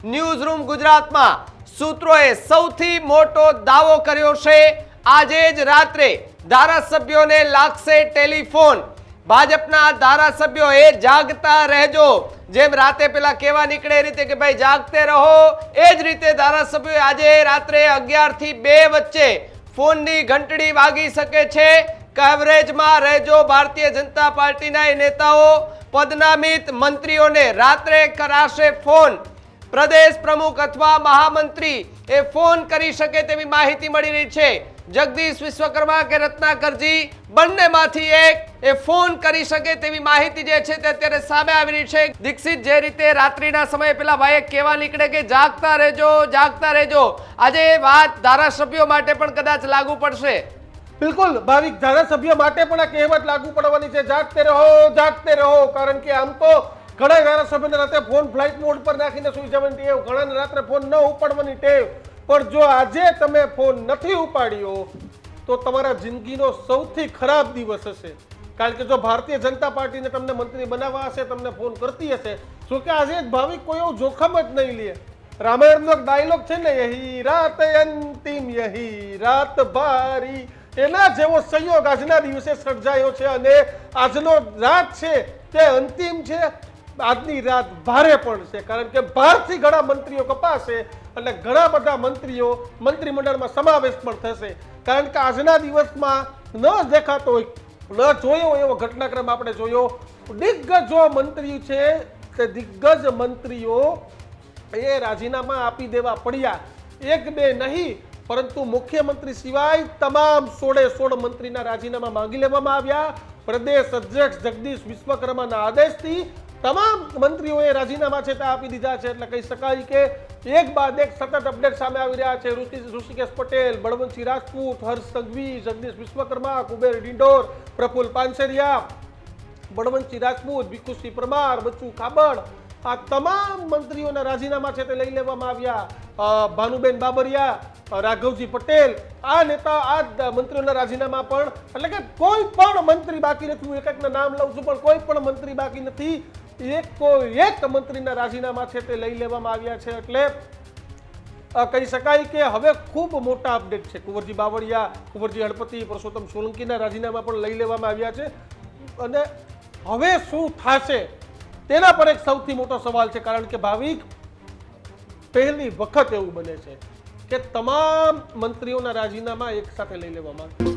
News room ગુજરાતમાં સૂત્રોએ સૌથી મોટો દાવો કર્યો છે। આજે જ રાત્રે ધારાસભ્યોને લાગશે ટેલિફોન। ભાજપના ધારાસભ્યોએ જાગતા રહેજો, જેમ રાતે પેલા કેવા નીકળે એ રીતે કે ભાઈ જાગતે રહો, એ જ રીતે ધારાસભ્યોએ આજે રાત્રે 11 થી 2 વચ્ચે ફોનની ઘંટડી વાગી શકે છે। કવરેજમાં રહેજો। ભારતીય જનતા પાર્ટીના નેતાઓ પદનામિત મંત્રીઓને રાત્રે કરાશે ફોન। પ્રદેશ પ્રમુખ અથવા મહામંત્રી એ ફોન કરી શકે તેવી માહિતી મળી રહી છે। જગદીશ વિશ્વકર્મા કે રત્નાકરજી બંનેમાંથી એક એ ફોન કરી શકે તેવી માહિતી જે છે તે અત્યારે સામે આવી રહી છે। દીક્ષિત, જે રીતે રાત્રિના સમયે પેલા ભાઈએ કેવા નીકળે કે જાગતા રહેજો, જાગતા રહેજો, આજે વાત ધારાસભ્યો માટે પણ કદાચ લાગુ પડશે। બિલકુલ ભાવિક, ધારાસભ્યો માટે પણ આ કહેવત લાગુ પડવાની છે, જાગતે રહો, જાગતે રહો। કારણ કે આમ તો ઘણા ધારાસભ્યોને રાતે ફોન ફ્લાઇટ મોડ પર નાખીને સુઈ જવાની ટેવ, ઘણાને રાત્રે ફોન ન ઉપાડવાની ટેવ, પણ જો આજે તમે ફોન નથી ઉપાડ્યો તો તમારા જિંદગીનો સૌથી ખરાબ દિવસ હશે। કારણ કે જો ભારતીય જનતા પાર્ટીને તમને મંત્રી બનાવવા હશે, તમને ફોન કરતી હશે, જો કે આજે ભાવિક કોઈ એવું જોખમ જ નહીં લે। રામાયણનો એક ડાયલોગ છે ને, યહી રાત અંતિમ યહી રાત ભારી, એના જેવો સંયોગ આજના દિવસે સર્જાયો છે અને આજનો રાત છે તે અંતિમ છે। આજની રાત ભારે પણ છે, કારણ કે બહારથી ઘણા મંત્રીઓ કપાશે એટલે ઘણા બધા મંત્રીઓ મંત્રીમંડળમાં સમાવેશ પણ થશે। કારણ કે આજના દિવસમાં ન દેખાતો હોય, ન જોયો એવો ઘટનાક્રમ આપણે જોયો। દિગ્ગજો મંત્રી છે તે દિગ્ગજ મંત્રીઓ એ રાજીનામા આપી દેવા પડ્યા। એક બે નહીં, પરંતુ મુખ્યમંત્રી સિવાય તમામ 16 મંત્રીના રાજીનામા માંગી લેવામાં આવ્યા। પ્રદેશ અધ્યક્ષ જગદીશ વિશ્વકર્માના આદેશથી તમામ મંત્રીઓએ રાજીનામા છે તે આપી દીધા છે। એટલે કહી શકાય કે એક બાદ એક સતત અપડેટ સામે આવી રહ્યા છે। ઋષિકેશ પટેલ, બળવંતસિંહ રાજપૂત, હર્ષ સંઘવી, જગદીશ વિશ્વકર્મા, કુબેર ડિંડોર, પ્રફુલ્લ પાનસેરિયા, બળવંતસિંહ રાજપૂત, ભીખુસિંહ પરમાર, બચ્ચુ ખાબડ, આ તમામ મંત્રીઓના રાજીનામા છે તે લઈ લેવામાં આવ્યા। ભાનુબેન બાબરિયા, રાઘવજી પટેલ, આ નેતા આ મંત્રીઓના રાજીનામા પણ, એટલે કે કોઈ પણ મંત્રી બાકી નથી। હું એક નામ લઉં છું પણ કોઈ પણ મંત્રી બાકી નથી। એક મંત્રીના રાજીનામા છે તે લઈ લેવામાં આવ્યા છે। એટલે કહી શકાય કે હવે ખૂબ મોટા અપડેટ છે। કુંવરજી બાવળિયા, કુંવરજી હળપતિ, પરસોત્તમ સોલંકીના રાજીનામા પણ લઈ લેવામાં આવ્યા છે અને હવે શું થશે તેના પર એક સૌથી મોટો સવાલ છે। કારણ કે ભાવિક, પહેલી વખત એવું બને છે કે તમામ મંત્રીઓના રાજીનામા એક સાથે લઈ લેવામાં આવે।